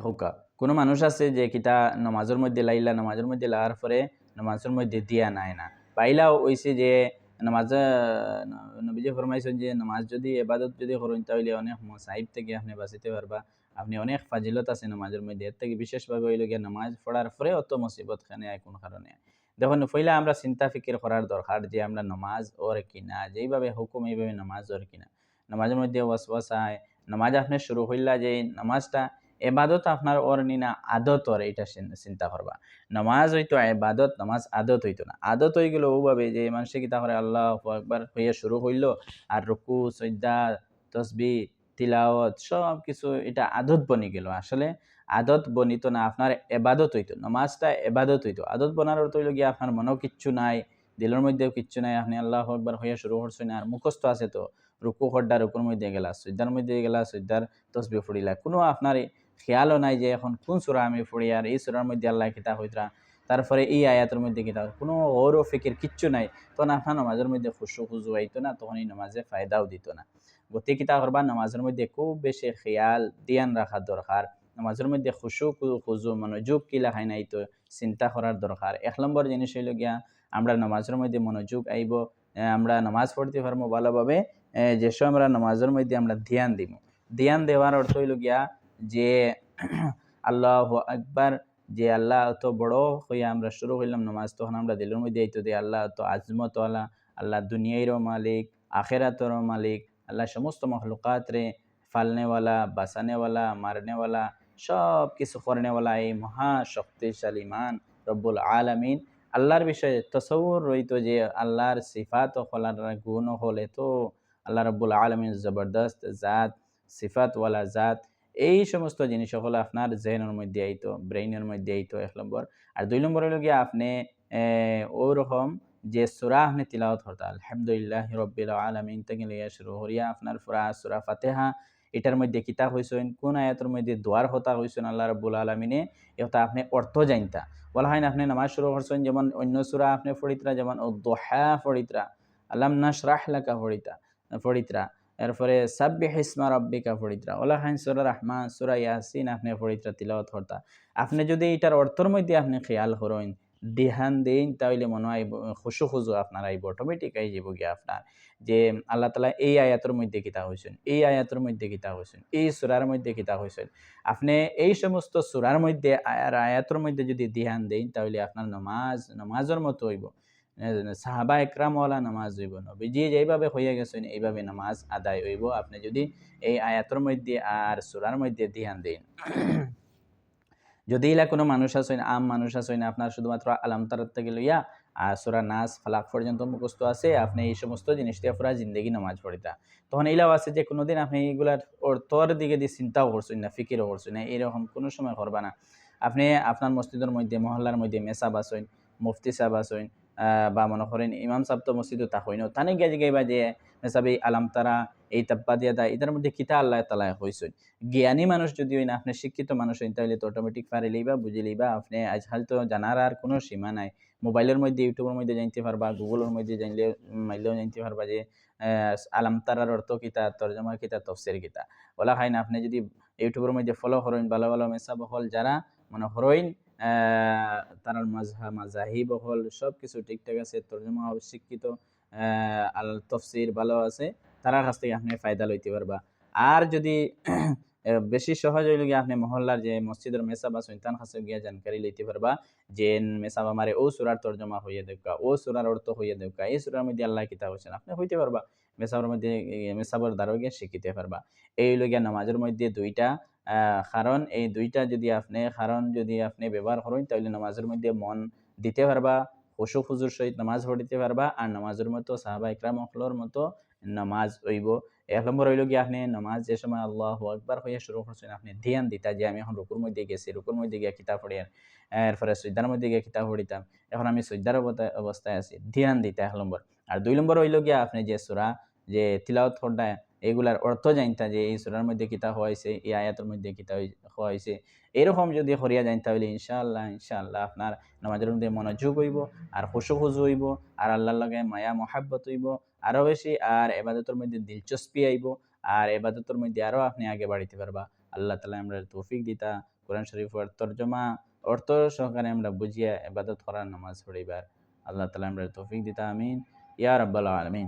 হোকা কোনো মানুষ আছে যে কিতা নমাজের মধ্যে লাইলা নমাজের মধ্যে লাগার পরে নমাজের মধ্যে দিয়া নাই না বাইলাও হইছে যে নামাজে নবীজি ফরমাইছেন যে নামাজ যদি ইবাদত যদি করেন তাহলে অনেক মুসাইব থেকে আপনি বাঁচিতে পারবা আপনি অনেক ফাজিলত আছে নামাজের মধ্যে এর থেকে বিশেষভাবে হইল গিয়ে নামাজ পড়ার পরে অত মুসিবত খানে আয় কোন কারণে দেখুন পইলা আমরা চিন্তা ফিকির করার দরকার যে আমরা নামাজ ওর কিনা যেইভাবে হুকুম এইভাবে নামাজ ওর কিনা নামাজের মধ্যে ওয়াসওয়াসায় নামাজ আপনি শুরু হইলা যে নামাজটা এবাদত আপনার ওর নিনা আদত ওর এটা চিন্তা করবা নামাজ হইতো এবাদত নামাজ আদত হইতো না আদত হয়ে গেল ওভাবে যে মানুষে কিতা করে আল্লাহ একবার হইয়া শুরু হইলো আর রুকু সজ্জা তসবি তিলাওয়াত সব কিছু এটা আদত বনি গেল আসলে আদত বনিত না আপনার এবাদত হইতো নামাজটা এবাদত হইতো আদত বনার অর্থ হইল গিয়ে আপনার মনেও কিচ্ছু নাই দিলের মধ্যেও কিচ্ছু নাই আপনি আল্লাহ একবার হইয়া শুরু করছেন আর মুখস্থ আছে তো রুকু হড্ডা রুকুর মধ্যে গেলা সজ্জার মধ্যে গেলা সজ্জার তসবি ফুড়িলা কোনো আপনার খেয়ালও নাই যে এখন কোন সূরা আমি পড়ি আর এই সূরার মধ্যে আল্লাহ কিতা হইতরা তারপরে এই আয়াতের মধ্যে কিতা কোনো ওরও ফিকির কিচ্ছু নাই তখন আপনার নামাজের মধ্যে খুশু খুজু আইতো না তখন এই নামাজে ফায়দাও দিত না গতি কিতা করবা নামাজের মধ্যে খুব বেশি খেয়াল ধ্যান রাখার দরকার নামাজের মধ্যে খুশু খুজু মনোযোগ কি লাগাই নাই তো চিন্তা করার দরকার 1 নম্বর জিনিস হইল গিয়া আমরা নামাজের মধ্যে মনোযোগ আইব আমরা নামাজ পড়তে পারবো ভালোভাবে যেসব আমরা নামাজের মধ্যে আমরা ধ্যান দিব ধ্যান দেওয়ার অর্থ হইল গিয়া যে আল্লাহ আকবার যে আল্লাহ এত বড় হইয়া আমরা শুরু হইলাম নামাজ তখন আমরা দিলের মধ্যে এইতো যে আল্লাহ তো আজমত আল্লাহ আল্লাহ দুনিয়ারও মালিক আখেরাতেরও মালিক আল্লাহ সমস্ত মখলুকাত রে ফালনেওয়ালা বাঁচানেওয়ালা মারনেওয়ালা সব কিছু করনেওয়ালা এই মহা শক্তিশালী মান রব্বুল আলামিন আল্লাহর বিষয়ে তসৌর রইত যে আল্লাহর সিফাত ও ফলার গুণ হলে তো আল্লাহ রব্বুল আলামিন জবরদস্ত জাত সিফাতওয়ালা জাত এই সমস্ত জিনিস হলো আপনার জেহনের মধ্যে আইতো ব্রেইনের মধ্যে আইতো 1 নম্বর আর 2 নম্বর হলো গিয়ে আপনি ওরকম যে সূরা আপনি তিলাওয়াত করতে আলহামদুলিল্লাহি রাব্বিল আলামিন থেকে লইয়া শুরু করিয়া আপনার পুরা সূরা ফাতিহা এটার মধ্যে কিতাব হইছেন কোন আয়াতের মধ্যে দোয়ার হতা হইছেন আল্লাহ রাব্বুল আলামিনে এটা আপনি অর্থ জানতা বলা হয় না আপনি নামাজ শুরু করছেন যেমন অন্য সূরা আপনি পড়িতরা যেমন দুহা পড়িতরা আলাম নাশরাহ লাকা পড়িতরা এরপরে সাব্বিহ ইসমা রাব্বিকা পড়িতরা ওলা খান সূরা রহমান সূরা ইয়াসিন আপনি পড়িতরা তিলাওয়াত করতা আপনি যদি এটার অর্থের মধ্যে আপনি খেয়াল করেন ধ্যান দেন তাহলে মনে হয় খুশু খুজু আপনার আইব অটোমেটিক আই যাব গিয়া আপনার যে আল্লাহ তাআলা এই আয়াতের মধ্যে কিতা হইছেন এই আয়াতের মধ্যে কিতা হইছেন এই সূরার মধ্যে কিতা হইছেন আপনি এই সমস্ত সূরার মধ্যে আয়াতের মধ্যে যদি ধ্যান দেন তাহলে আপনার নামাজের মতো হইব সাহাবা একরাম ওয়ালা নামাজ হইব নবীজি যেইভাবে হইয়া গেছেন এইভাবে নামাজ আদায় হইব আপনি যদি এই আয়াতের মধ্যে আর সূরার মধ্যে ধ্যান দেন যদি এলা কোনো মানুষ আছেন আম মানুষ আছেন আপনার শুধুমাত্র আলাম তারার থেকে লইয়া আর সূরা নাস ফালাক পর্যন্ত মুখস্থ আছে আপনি এই সমস্ত জিনিস দিয়ে পুরা জিন্দগি নামাজ পড়িতা তখন এইলাও আছে যে কোনোদিন আপনি এইগুলার অর্থর দিকে দিয়ে চিন্তাও করছেন না ফিকিরও করছেন না এরকম কোনো সময় করবা না আপনি আপনার মসজিদের মধ্যে মহল্লার মধ্যে মেসাব আছেন মুফতি সাহেব আছেন বা মনে করেন ইমাম সাহেব তো মসজিদও তাহইন তানে গিয়ে জিগাইবা যে মেসাবি আলাম তারা এই তাব্বা দিয়া দা এটার মধ্যে কিতা আল্লাহ তাআলা হইছেন জ্ঞানী মানুষ যদি হই না আপনি শিক্ষিত মানুষ হইন তাহলে তো অটোমেটিক পারে লইবা বুঝে লইবা আপনি আজকাল তো জানার আর কোনো সীমা নাই মোবাইলের মধ্যে ইউটিউবের মধ্যে জানতে পারবা গুগলের মধ্যে জানলে মাইলেও জানতে পারবা যে আলাম তারার অর্থ কিতা তর্জমা কিতা তফসির কিতা ওলা খাই না আপনি যদি ইউটিউবের মধ্যে ফলো করেন ভালো ভালো মেসাব হল যারা মনে হরইন তার মাজাহিব হল সব কিছু ঠিকঠাক আছে তর্জমা শিক্ষিত আল তফসির ভালো আছে তার কাছ থেকে আপনি ফায়দা লইতে পারবা আর যদি বেশি সহজ হইল গিয়ে আপনি মহল্লার যে মসজিদের মেসাব আছেন তার কাছে গিয়া জানকারি লইতে পারবা যে মেসাব আমারে ও সূরার তর্জমা হইয়া দেখা ও সূরার অর্থ হইয়া দেখা এই সূরার মধ্যে আল্লাহ কিতাব হইছেন আপনি হইতে পারবা মেসাবের মধ্যে মেসাবের দ্বারা গিয়ে শিখিতে পারবা এই হইল গিয়া নামাজের মধ্যে দুইটা কারণ এই দুইটা যদি আপনি ব্যবহার করেন তাহলে নামাজের মধ্যে মন দিতে পারবা খুশু খুজুর সহিত নামাজ পড়িতে পারবা আর নামাজের মতো সাহাবা ইকরাম হলর মতো নামাজ হইব 1 নম্বর হইল গিয়ে আপনি নামাজ যে সময় আল্লাহু আকবার হইয়া শুরু করছেন আপনি ধ্যান দিতা যে আমি এখন রুকুর মধ্যে গেছি রুকুর মধ্যে গিয়া কিতাব পড়ি এরপরে সিজদার মধ্যে গিয়া কিতাব পড়িতাম এখন আমি সিজদার অবস্থায় আছি ধ্যান দিতা 1 নম্বর আর 2 নম্বর হইল গিয়া আপনি যে সূরা যে তিলাওয়াত করতা এগুলার অর্থ জানতা যে এই সূরার মধ্যে কিতাব হইছে এই আয়াতের মধ্যে কিতাব হইছে এরকম যদি করিয়া যান তাহলে ইনশাআল্লাহ আপনার নামাজের মধ্যে মনোযোগ হইব আর খুশু খুজু হইব আর আল্লাহর লগে মায়া মহাব্বত হইব আরো বেশি আর ইবাদতের মধ্যে দিলচস্পি আইব আর ইবাদতের মধ্যে আরো আপনি আগে বাড়িতে পারবা আল্লাহ তাআলা আমরা তৌফিক দিতা কোরআন শরীফের তর্জমা অর্থ সহকারে আমরা বুঝিয়া ইবাদত করার নামাজ পড়িবার আল্লাহ তাআলা আমরা তৌফিক দিতা আমিন ইয়া রাব্বাল আলামিন।